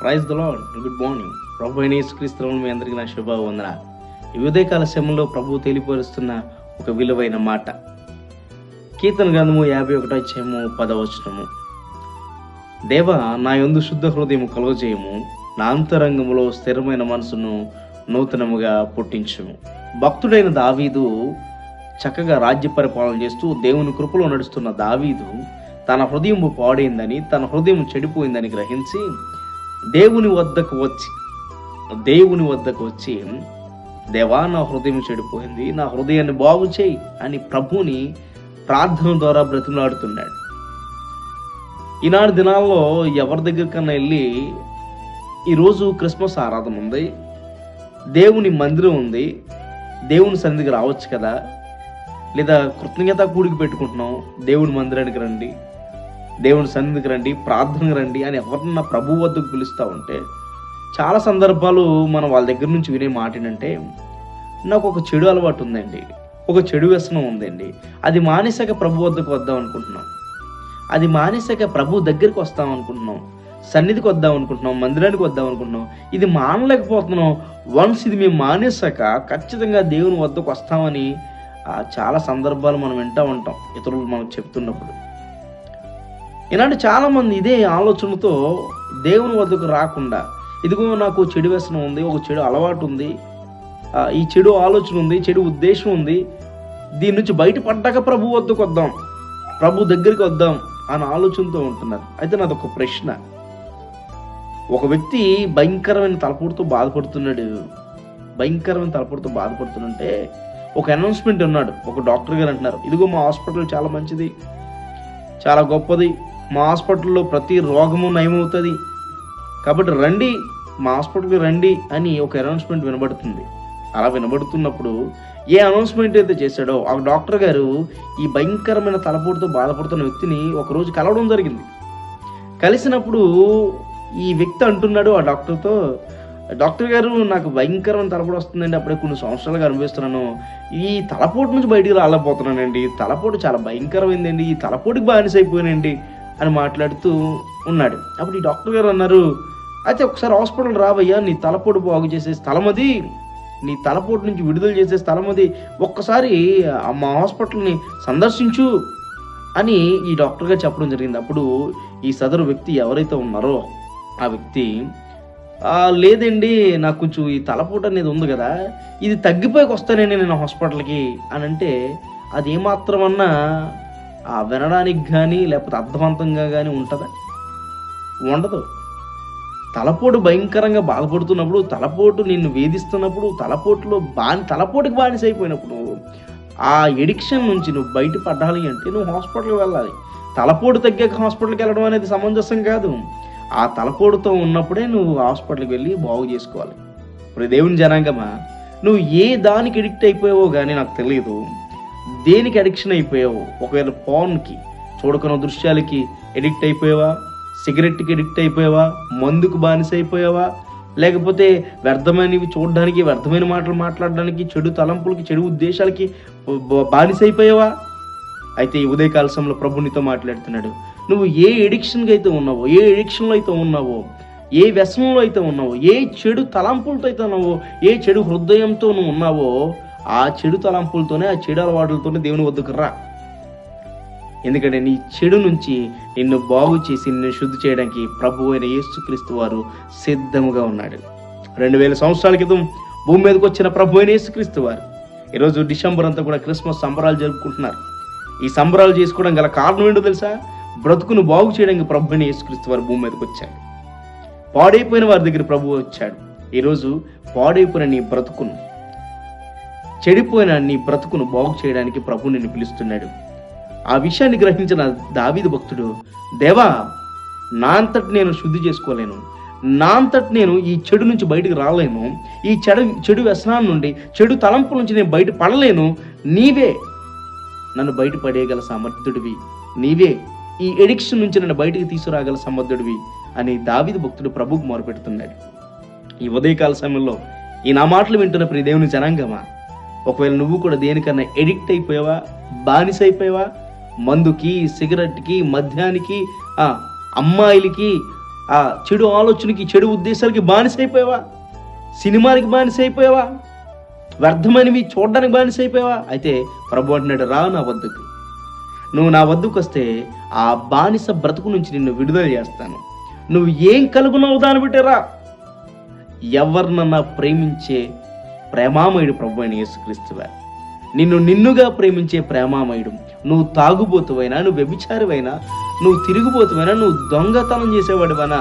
Praise the lord. Good morning. ప్రభు అయిన యేసుక్రీస్తునామములో మీ అందరికీ నా శుభవందనాలు. ఈ ఉదయకాల సమయంలో ప్రభు తెలియపరుస్తున్న ఒక విలువైన మాట, కీర్తన గ్రంథము 51వ అధ్యాయము 10వ వచనము. దేవా, నా యందు శుద్ధ హృదయము కలుగజేయము, నా అంతరంగములో స్థిరమైన మనసును నూతనముగా పుట్టించుము. భక్తుడైన దావీదు చక్కగా రాజ్య పరిపాలన చేస్తూ దేవుని కృపలో నడుస్తున్న దావీదు తన హృదయం పాడైందని, తన హృదయం చెడిపోయిందని గ్రహించి దేవుని వద్దకు వచ్చి దేవా, నా హృదయం చెడిపోయింది, నా హృదయాన్ని బాగు చేయి అని ప్రభుని ప్రార్థన ద్వారా బ్రతిమలాడుతున్నాడు. ఈనాడు దినాల్లో ఎవరి దగ్గరికన్నా వెళ్ళి, ఈరోజు క్రిస్మస్ ఆరాధన ఉంది, దేవుని మందిరం ఉంది, దేవుని సన్నిధికి రావచ్చు కదా, లేదా కృతజ్ఞత కూడికి పెట్టుకుంటున్నాం, దేవుని మందిరానికి రండి, దేవుని సన్నిధికి రండి, ప్రార్థనకు రండి అని ఎవరన్నా ప్రభు వద్దకు పిలుస్తూ ఉంటే చాలా సందర్భాలు మనం వాళ్ళ దగ్గర నుంచి వినే మాట ఏంటంటే, నాకు ఒక చెడు అలవాటు ఉందండి, ఒక చెడు వ్యసనం ఉందండి, అది మానేసాక ప్రభు వద్దకు వద్దాం అనుకుంటున్నాం, అది మానేసాక ప్రభు దగ్గరికి వస్తాం అనుకుంటున్నాం, సన్నిధికి వద్దాం అనుకుంటున్నాం, మందిరానికి వద్దాం అనుకుంటున్నాం, ఇది మానలేకపోతున్నాం, వన్స్ ఇది మేము మానేసాక ఖచ్చితంగా దేవుని వద్దకు వస్తామని చాలా సందర్భాలు మనం వింటూ ఉంటాం ఇతరులు మనకు చెప్తున్నప్పుడు. ఇలాంటి చాలామంది ఇదే ఆలోచనతో దేవుని వద్దకు రాకుండా, ఇదిగో నాకు చెడు వ్యసనం ఉంది, ఒక చెడు అలవాటు ఉంది, ఈ చెడు ఆలోచన ఉంది, చెడు ఉద్దేశం ఉంది, దీని నుంచి బయటపడ్డాక ప్రభు వద్దకు వద్దాం, ప్రభు దగ్గరికి వద్దాం అని ఆలోచనతో ఉంటున్నారు. అయితే నాదొక ప్రశ్న, ఒక వ్యక్తి భయంకరమైన తలపోటుతో బాధపడుతుంటే ఒక అనౌన్స్మెంట్ ఉన్నాడు. ఒక డాక్టర్ గారు అంటున్నారు, ఇదిగో మా హాస్పిటల్ చాలా మంచిది, చాలా గొప్పది, మా హాస్పిటల్లో ప్రతి రోగము నయమవుతుంది, కాబట్టి రండి, మా హాస్పిటల్కి రండి అని ఒక అనౌన్స్మెంట్ వినబడుతుంది. అలా వినబడుతున్నప్పుడు ఏ అనౌన్స్మెంట్ అయితే చేశాడో ఆ డాక్టర్ గారు ఈ భయంకరమైన తలపోటుతో బాధపడుతున్న వ్యక్తిని ఒకరోజు కలవడం జరిగింది. కలిసినప్పుడు ఈ వ్యక్తి అంటున్నాడు ఆ డాక్టర్తో, డాక్టర్ గారు, నాకు భయంకరమైన తలపోటు వస్తుందండి, అప్పుడే కొన్ని సంవత్సరాలుగా అనుభవిస్తున్నాను, ఈ తలపోటు నుంచి బయటికి రాలేకపోతున్నానండి, తలపోటు చాలా భయంకరమైందండి, ఈ తలపోటుకి బానిస అయిపోయానండి అని మాట్లాడుతూ ఉన్నాడు. అప్పుడు ఈ డాక్టర్ గారు అన్నారు, అయితే ఒకసారి హాస్పిటల్ రావయ్యా, నీ తలపోటు బాగు చేసే స్థలం అది, నీ తలపోటు నుంచి విడుదల చేసే స్థలం అది, ఒక్కసారి మా హాస్పిటల్ని సందర్శించు అని ఈ డాక్టర్ గారు చెప్పడం జరిగింది. అప్పుడు ఈ సదరు వ్యక్తి ఎవరైతే ఉన్నారో ఆ వ్యక్తి, లేదండి, నాకు కొంచెం ఈ తలపోటు అనేది ఉంది కదా, ఇది తగ్గిపోయి వస్తానండి నేను హాస్పిటల్కి అని అంటే, అది ఏమాత్రమన్నా వినడానికి కానీ లేకపోతే అర్థవంతంగా కానీ ఉంటుందా? ఉండదు. తలపోటు భయంకరంగా బాధపడుతున్నప్పుడు, తలపోటు నిన్ను వేధిస్తున్నప్పుడు, తలపోటుకి బానిస అయిపోయినప్పుడు, ఆ ఎడిక్షన్ నుంచి నువ్వు బయటపడాలి అంటే నువ్వు హాస్పిటల్కి వెళ్ళాలి. తలపోటు తగ్గాక హాస్పిటల్కి వెళ్ళడం అనేది సమంజసం కాదు. ఆ తలపోటుతో ఉన్నప్పుడే నువ్వు హాస్పిటల్కి వెళ్ళి బాగు చేసుకోవాలి. ఇప్పుడు దేవుని జనాంగమా, నువ్వు ఏ దానికి ఎడిక్ట్ అయిపోయావో కానీ నాకు తెలియదు, దేనికి అడిక్షన్ అయిపోయావు? ఒకవేళ ఫోన్కి, చూడకున్న దృశ్యాలకి ఎడిక్ట్ అయిపోయావా? సిగరెట్కి ఎడిక్ట్ అయిపోయావా? మందుకు బానిస అయిపోయావా? లేకపోతే వ్యర్థమైనవి చూడడానికి, వ్యర్థమైన మాటలు మాట్లాడడానికి, చెడు తలంపులకి, చెడు ఉద్దేశాలకి బానిస అయిపోయావా? అయితే ఈ ఉదయకాల సమయంలో ప్రభు నీతో మాట్లాడుతున్నాడు. నువ్వు ఏ ఎడిక్షన్కి అయితే ఉన్నావో, ఏ ఎడిక్షన్లో అయితే ఉన్నావో, ఏ వ్యసనంలో అయితే ఉన్నావో, ఏ చెడు తలంపులతో అయితే ఉన్నావో, ఏ చెడు హృదయంతో నువ్వు ఉన్నావో, ఆ చెడు తలంపులతోనే, ఆ చెడు అలవాటులతోనే దేవుని వద్దకు రా. ఎందుకంటే నీ చెడు నుంచి నిన్ను బాగు చేసి నిన్ను శుద్ధి చేయడానికి ప్రభు అయిన యేసుక్రీస్తు వారు సిద్ధముగా ఉన్నాడు. 2000 సంవత్సరాల క్రితం భూమి మీదకి వచ్చిన ప్రభు అయిన యేసుక్రీస్తు వారు ఈరోజు డిసెంబర్ అంతా కూడా క్రిస్మస్ సంబరాలు జరుపుకుంటున్నారు. ఈ సంబరాలు చేసుకోవడం గల కారణం ఏంటో తెలుసా? బ్రతుకును బాగు చేయడానికి ప్రభు అయిన యేసుక్రీస్తు వారు భూమి మీదకి వచ్చాడు. పాడైపోయిన వారి దగ్గర ప్రభు వచ్చాడు. ఈరోజు పాడైపోయిన నీ బ్రతుకును, చెడిపోయిన నీ బ్రతుకును బాగు చేయడానికి ప్రభు నిన్ను పిలుస్తున్నాడు. ఆ విషయాన్ని గ్రహించిన దావీదు భక్తుడు, దేవా, నా అంతటి నేను శుద్ధి చేసుకోలేను, నా అంతటి నేను ఈ చెడు నుంచి బయటకు రాలేను, ఈ చెడు వ్యసనాల నుండి, చెడు తలంపుల నుంచి నేను బయట పడలేను, నీవే నన్ను బయటపడేయగల సమర్థుడివి, నీవే ఈ ఎడిక్షన్ నుంచి నన్ను బయటికి తీసుకురాగల సమర్థుడివి అని దావీదు భక్తుడు ప్రభువుకు మొరపెడుతున్నాడు. ఈ ఉదయకాల సమయంలో ఈ నా మాటలు వింటున్న ప్రియ దేవుని జనాంగమా, ఒకవేళ నువ్వు కూడా దేనికన్నా ఎడిక్ట్ అయిపోయావా, బానిస అయిపోయావా, మందుకి, సిగరెట్కి, మద్యానికి, అమ్మాయిలకి, ఆ చెడు ఆలోచనకి, చెడు ఉద్దేశాలకి బానిస అయిపోయావా? సినిమానికి బానిస అయిపోయావా? వ్యర్థమైనవి చూడడానికి బానిస అయిపోయావా? అయితే ప్రభు అంటున్నాడు, రా నా వద్దకు. నువ్వు నా వద్దకు వస్తే ఆ బానిస బ్రతుకు నుంచి నిన్ను విడుదల చేస్తాను. నువ్వు ఏం కలుగున్నావు దాన్ని బిడ్డరా. ఎవరినన్నా ప్రేమించే ప్రేమామయుడు ప్రభు అయిన యేసుక్రీస్తువా. నిన్నుగా ప్రేమించే ప్రేమామయుడు. నువ్వు తాగుబోతువైనా, నువ్వు వ్యభిచారివైనా, నువ్వు తిరిగిపోతువైనా, నువ్వు దొంగతనం చేసేవాడివైనా,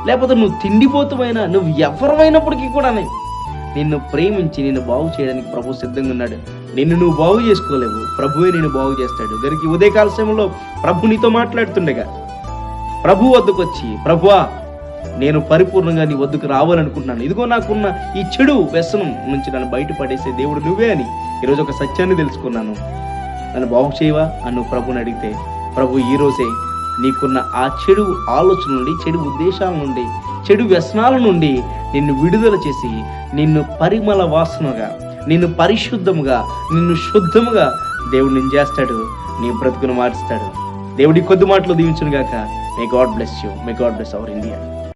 లేకపోతే నువ్వు తిండిపోతువైనా, నువ్వు ఎవరివైనప్పటికీ కూడా నిన్ను ప్రేమించి నిన్ను బాగు చేయడానికి ప్రభు సిద్ధంగా ఉన్నాడు. నిన్ను నువ్వు బాగు చేసుకోలేవు, ప్రభువే నిన్ను బాగు చేస్తాడు. దానికి ఉదయకాల సమయంలో ప్రభు నీతో మాట్లాడుతుండగా ప్రభు వద్దకు వచ్చి, ప్రభువా నేను పరిపూర్ణంగా నీ వద్దకు రావాలనుకుంటున్నాను, ఇదిగో నాకున్న ఈ చెడు వ్యసనం నుంచి నన్ను బయటపడేసే దేవుడు నువ్వే అని ఈరోజు ఒక సత్యాన్ని తెలుసుకున్నాను, నన్ను బాగు చేయవా అని నువ్వు ప్రభుని అడిగితే, ప్రభు ఈరోజే నీకున్న ఆ చెడు ఆలోచన నుండి, చెడు ఉద్దేశాల నుండి, చెడు వ్యసనాల నుండి నిన్ను విడుదల చేసి నిన్ను పరిమళ వాసనగా, నిన్ను పరిశుద్ధముగా, నిన్ను శుద్ధముగా దేవుడు నిన్ను చేస్తాడు. నీ బ్రతుకును మార్చుతాడు. దేవుడి కొద్ది మాటలు దీవించును గాక. May God bless you. May God bless our India.